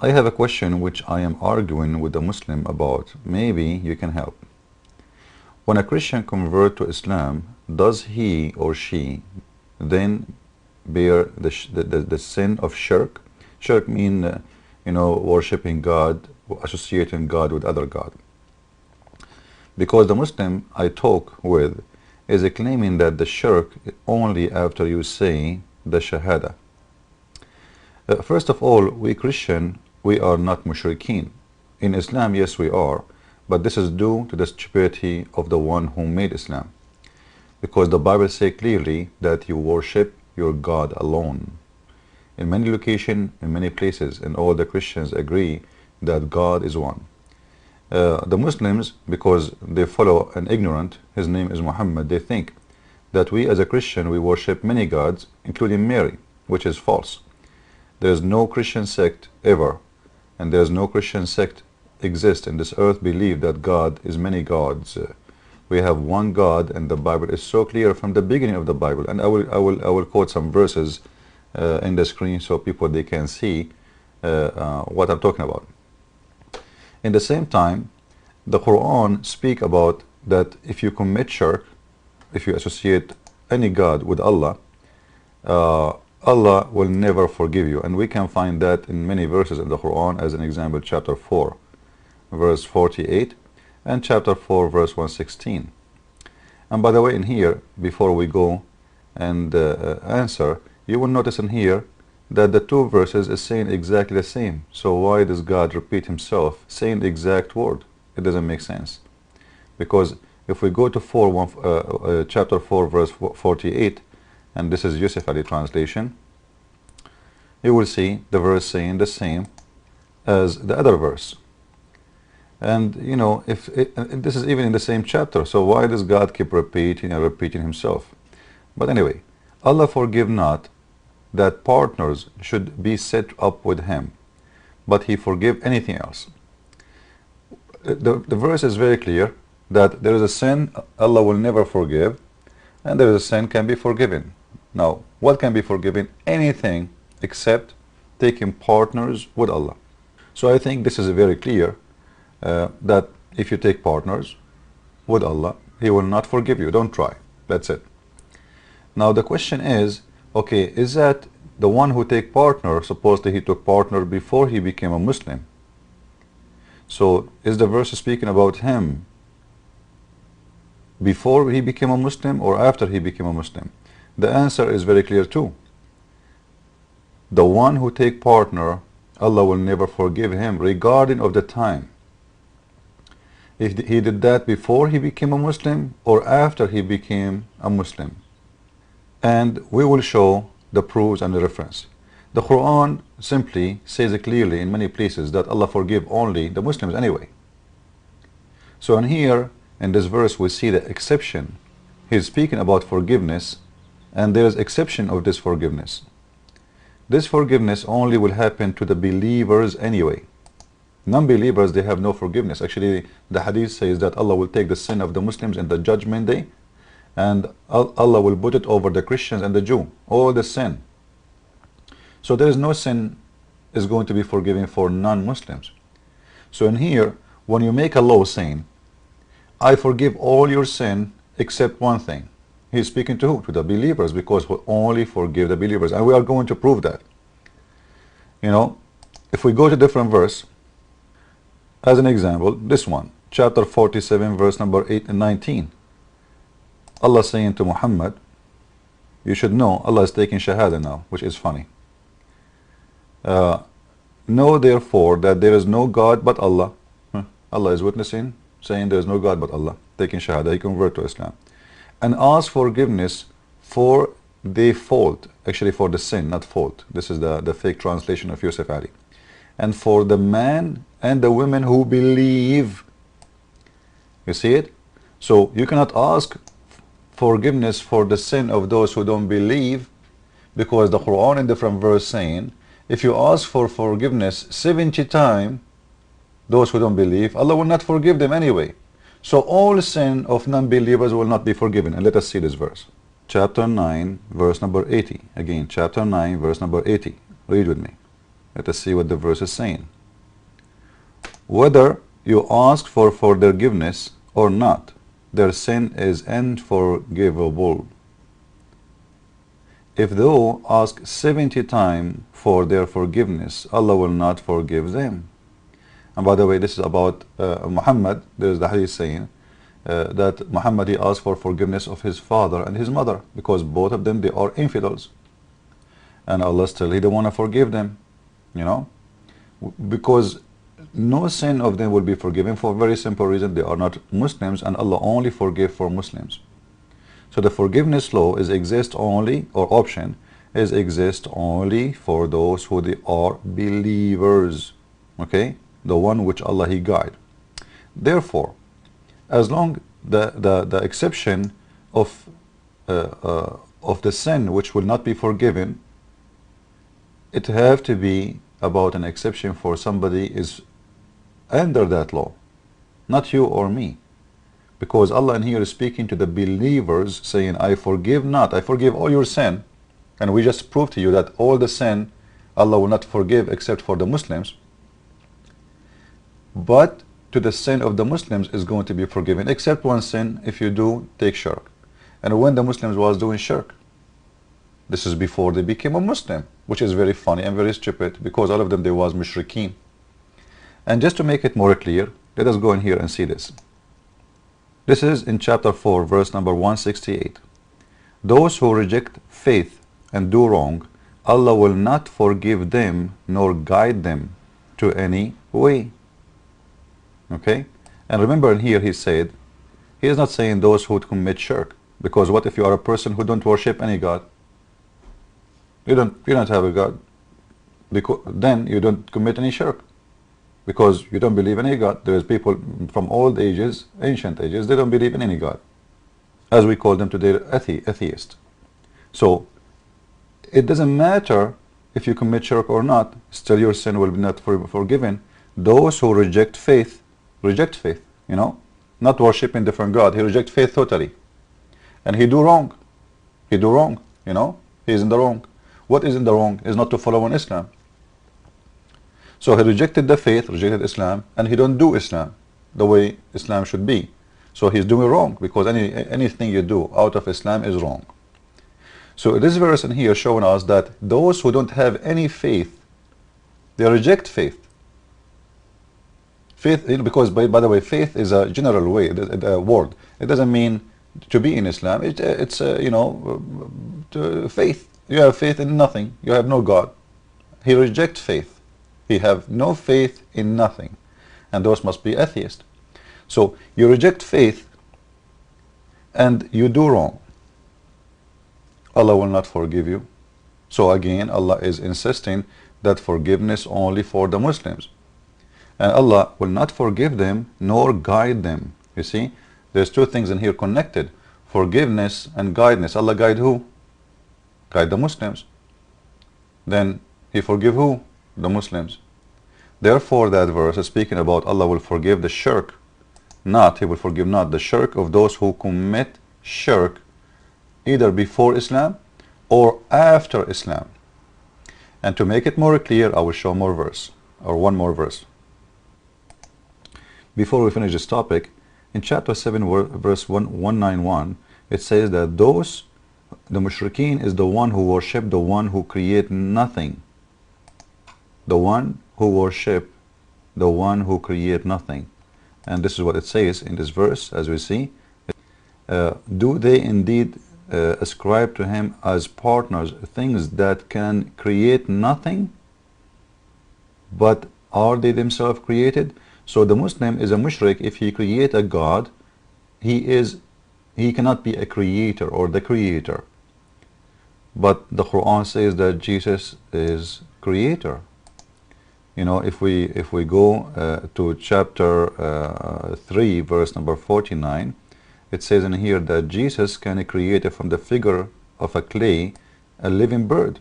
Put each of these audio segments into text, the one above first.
I have a question which I am arguing with a Muslim about. Maybe you can help. When a Christian converts to Islam, does he or she then bear the sin of shirk? Shirk mean, worshipping God, associating God with other God. Because the Muslim I talk with is claiming that the shirk only after you say the shahada. First of all, we Christian, we are not mushrikeen. In Islam, yes, we are, but this is due to the stupidity of the one who made Islam. Because the Bible says clearly that you worship your God alone. In many locations, in many places, and all the Christians agree that God is one. The Muslims, because they follow an ignorant, his name is Muhammad, they think that we as a Christian, we worship many gods, including Mary, which is false. There is no Christian sect ever, and there is no Christian sect exist in this earth believe that God is many gods. We have one God, and the Bible is so clear from the beginning of the Bible. And I will quote some verses in the screen so people they can see what I'm talking about. In the same time, the Quran speak about that if you commit shirk, if you associate any God with Allah, Allah will never forgive you. And we can find that in many verses in the Quran, as an example, chapter 4, verse 48, and chapter 4, verse 116. And by the way, in here, before we go and answer, you will notice in here that the two verses is saying exactly the same. So why does God repeat himself saying the exact word? It doesn't make sense. Because if we go to chapter 4, verse 48, and this is Yusuf Ali translation, you will see the verse saying the same as the other verse. And if this is even in the same chapter, so why does God keep repeating and repeating himself? But anyway, Allah forgive not that partners should be set up with him, but he forgive anything else. The verse is very clear that there is a sin Allah will never forgive, and there is a sin can be forgiven. Now, what can be forgiven? Anything except taking partners with Allah. So I think this is very clear that if you take partners with Allah, he will not forgive you. Don't try. That's it. Now the question is, okay, is that the one who take partner, supposedly he took partner before he became a Muslim? So is the verse speaking about him before he became a Muslim or after he became a Muslim? The answer is very clear too. The one who take partner, Allah will never forgive him regarding of the time. If he did that before he became a Muslim or after he became a Muslim. And we will show the proofs and the reference. The Quran simply says it clearly in many places that Allah forgive only the Muslims anyway. So in here, in this verse, we see the exception. He's speaking about forgiveness, and there is exception of this forgiveness. This forgiveness only will happen to the believers anyway. Non-believers, they have no forgiveness. Actually, the hadith says that Allah will take the sin of the Muslims in the judgment day, and Allah will put it over the Christians and the Jew, all the sin. So there is no sin is going to be forgiven for non-Muslims. So in here, when you make a law saying, I forgive all your sin except one thing, he's speaking to who? To the believers, because we only forgive the believers. And we are going to prove that. If we go to different verse, as an example, this one, chapter 47, verse number 8 and 19. Allah saying to Muhammad, you should know Allah is taking shahada now, which is funny. Know therefore that there is no God but Allah. Allah is witnessing, saying there is no God but Allah, taking shahada, he convert to Islam. And ask forgiveness for the fault, actually for the sin, not fault. This is the fake translation of Yusuf Ali. And for the man and the women who believe. You see it? So you cannot ask forgiveness for the sin of those who don't believe, because the Quran in different verse saying, if you ask for forgiveness 70 times, those who don't believe, Allah will not forgive them anyway. So all sin of non-believers will not be forgiven. And let us see this verse. Chapter 9, verse number 80. Again, chapter 9, verse number 80. Read with me. Let us see what the verse is saying. Whether you ask for forgiveness or not, their sin is unforgivable. If thou ask 70 times for their forgiveness, Allah will not forgive them. And by the way, this is about Muhammad. There is the hadith saying that Muhammad, he asked for forgiveness of his father and his mother, because both of them, they are infidels. And Allah still, he don't want to forgive them, you know, because no sin of them will be forgiven for a very simple reason: they are not Muslims, and Allah only forgive for Muslims. So the forgiveness law is exist only, or option is exist only for those who they are believers, okay, the one which Allah he guide. Therefore, as long the exception of the sin which will not be forgiven, it have to be about an exception for somebody is under that law, not you or me. Because Allah in here is speaking to the believers, saying, I forgive not, I forgive all your sin. And we just proved to you that all the sin Allah will not forgive except for the Muslims. But to the sin of the Muslims is going to be forgiven, except one sin: if you do take shirk. And when the Muslims was doing shirk, this is before they became a Muslim, which is very funny and very stupid, because all of them, they was mushrikeen. And just to make it more clear, let us go in here and see this. This is in chapter 4, verse number 168. Those who reject faith and do wrong, Allah will not forgive them nor guide them to any way. Okay? And remember in here he said, he is not saying those who commit shirk, because what if you are a person who don't worship any God? You don't have a God, because then you don't commit any shirk, because you don't believe in any God. There is people from old ages, ancient ages, they don't believe in any God, as we call them today, atheist. So it doesn't matter if you commit shirk or not, still your sin will be not forgiven. Those who reject faith, you know, not worshiping different God, he reject faith totally, and he do wrong, you know, he is in the wrong. What is in the wrong is not to follow in Islam. So he rejected the faith, rejected Islam, and he don't do Islam the way Islam should be. So he's doing wrong, because anything you do out of Islam is wrong. So this verse in here showing us that those who don't have any faith, they reject faith. Faith, because by the way, faith is a general way, a word. It doesn't mean to be in Islam. It's you know, faith. You have faith in nothing. You have no God. He rejects faith. He have no faith in nothing, and those must be atheists. So you reject faith and you do wrong, Allah will not forgive you. So again, Allah is insisting that forgiveness only for the Muslims, and Allah will not forgive them nor guide them. You see, there's two things in here connected: forgiveness and guidance. Allah guide who? Guide the Muslims. Then he forgive who? The Muslims. Therefore that verse is speaking about Allah will forgive the shirk, not, he will forgive not the shirk of those who commit shirk either before Islam or after Islam. And to make it more clear, I will show more verse, or one more verse. Before we finish this topic, in chapter 7 verse 191, it says that the mushrikeen is the one who worship the one who create nothing. The one who worship the one who create nothing. And this is what it says in this verse, as we see. Do they indeed ascribe to him as partners things that can create nothing, but are they themselves created? So the Muslim is a mushrik if he create a God. He cannot be a creator or the creator. But the Quran says that Jesus is creator. You know, if we go to chapter 3 verse number 49, it says in here that Jesus can create from the figure of a clay a living bird.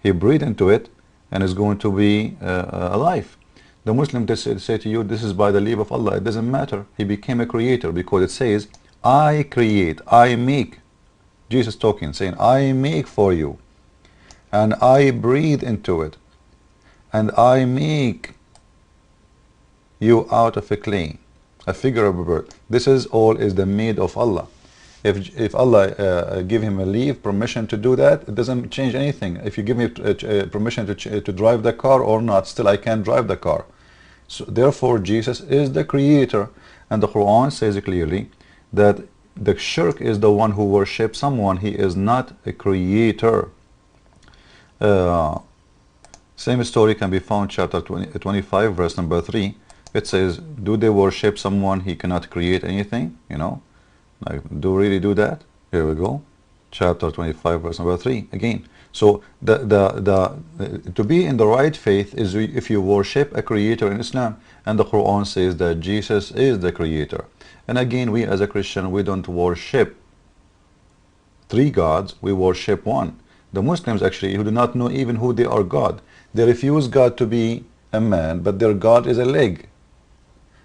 He breathed into it and is going to be alive. The Muslim, they say to you, this is by the leave of Allah. It doesn't matter. He became a creator, because it says, I create, I make. Jesus talking, saying, I make for you, and I breathe into it. and I make you out of a clay, a figure of a bird. This is all is the made of Allah. If Allah give him a leave, permission to do that, it doesn't change anything. If you give me permission to drive the car or not, still I can't drive the car. So therefore Jesus is the creator, and the Quran says clearly that the Shirk is the one who worships someone. He is not a creator. Same story can be found chapter 25 verse number 3. It says, do they worship someone he cannot create anything? You know, like, do really do that? Here we go, chapter 25 verse number 3 again. So to be in the right faith is if you worship a creator in Islam, and the Quran says that Jesus is the creator. And again, we as a Christian, we don't worship three gods, we worship one. The Muslims actually, who do not know even who they are God, they refuse God to be a man, but their God is a leg.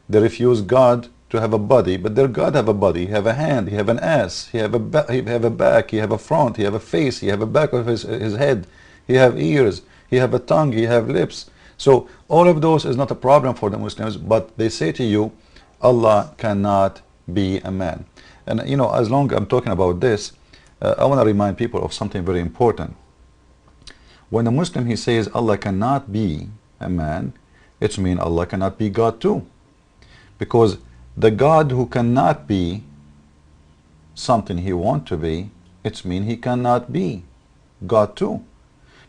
They refuse God to have a body, but their God have a body. He have a hand, he have an ass, he have a back, he have a front, he have a face, he have a back of his head, he have ears, he have a tongue, he have lips. So all of those is not a problem for the Muslims, but they say to you, Allah cannot be a man. And you know, as long as I'm talking about this, I want to remind people of something very important. When a Muslim, he says Allah cannot be a man, it means Allah cannot be God too. Because the God who cannot be something he wants to be, it means he cannot be God too.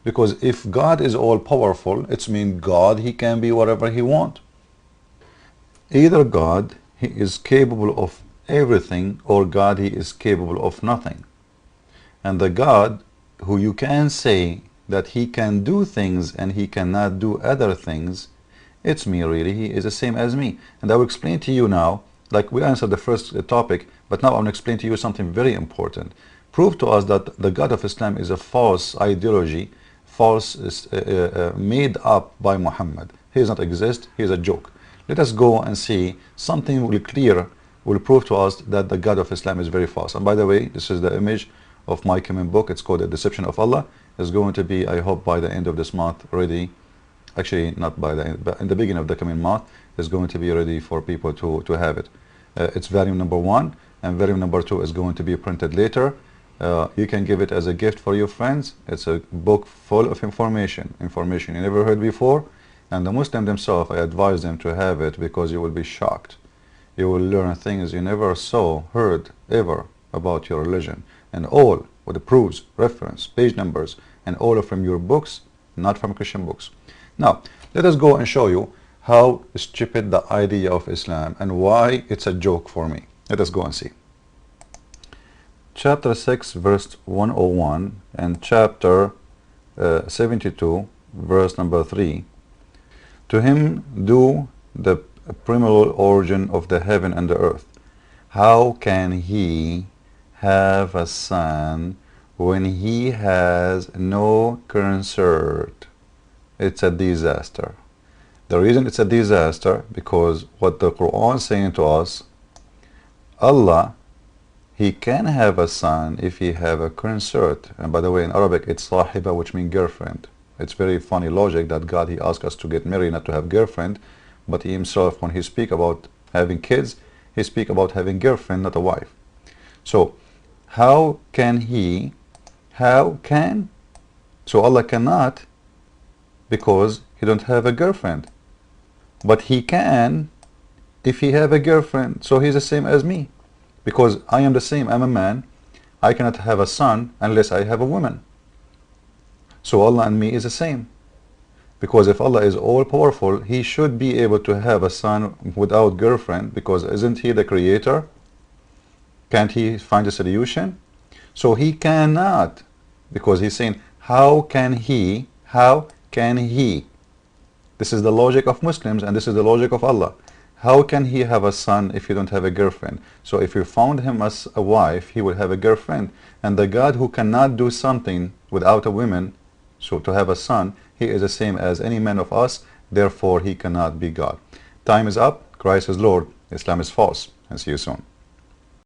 Because if God is all powerful, it means God, he can be whatever he wants. Either God, he is capable of everything, or God, he is capable of nothing. And the God who you can say that he can do things and he cannot do other things, it's me really, he is the same as me. And I will explain to you now, like we answered the first topic, but now I will explain to you something very important. Prove to us that the God of Islam is a false ideology, false, made up by Muhammad. He does not exist, he is a joke. Let us go and see something will prove to us that the God of Islam is very false. And by the way, this is the image of my coming book. It's called The Deception of Allah. It's going to be, I hope, by the end of this month ready. Actually, not by the end, but in the beginning of the coming month, it's going to be ready for people to have it. It's volume number 1, and volume number 2 is going to be printed later. You can give it as a gift for your friends. It's a book full of information you never heard before. And the Muslim themselves, I advise them to have it, because you will be shocked. You will learn things you never saw, heard, ever about your religion. And all with the proofs, reference, page numbers, and all from your books, not from Christian books. Now, let us go and show you how stupid the idea of Islam and why it's a joke for me. Let us go and see. Chapter 6, verse 101, and chapter 72, verse number 3. To him do the primeval origin of the heaven and the earth. How can he have a son when he has no consort? It's a disaster. The reason it's a disaster, because what the Quran is saying to us, Allah, he can have a son if he have a consort. And by the way, in Arabic it's sahiba, which means girlfriend. It's very funny logic that God, he asked us to get married, not to have girlfriend, but he himself, when he speak about having kids, he speak about having girlfriend, not a wife. So how can he, so Allah cannot, because he don't have a girlfriend, but he can if he have a girlfriend. So he's the same as me, because I am the same, I'm a man, I cannot have a son unless I have a woman. So Allah and me is the same, because if Allah is all powerful, he should be able to have a son without girlfriend, because isn't he the creator? Can't he find a solution? So he cannot, because he's saying, how can he? This is the logic of Muslims, and this is the logic of Allah. How can he have a son if you don't have a girlfriend? So if you found him as a wife, he will have a girlfriend. And the God who cannot do something without a woman, so to have a son, he is the same as any man of us, therefore he cannot be God. Time is up. Christ is Lord. Islam is false. And see you soon.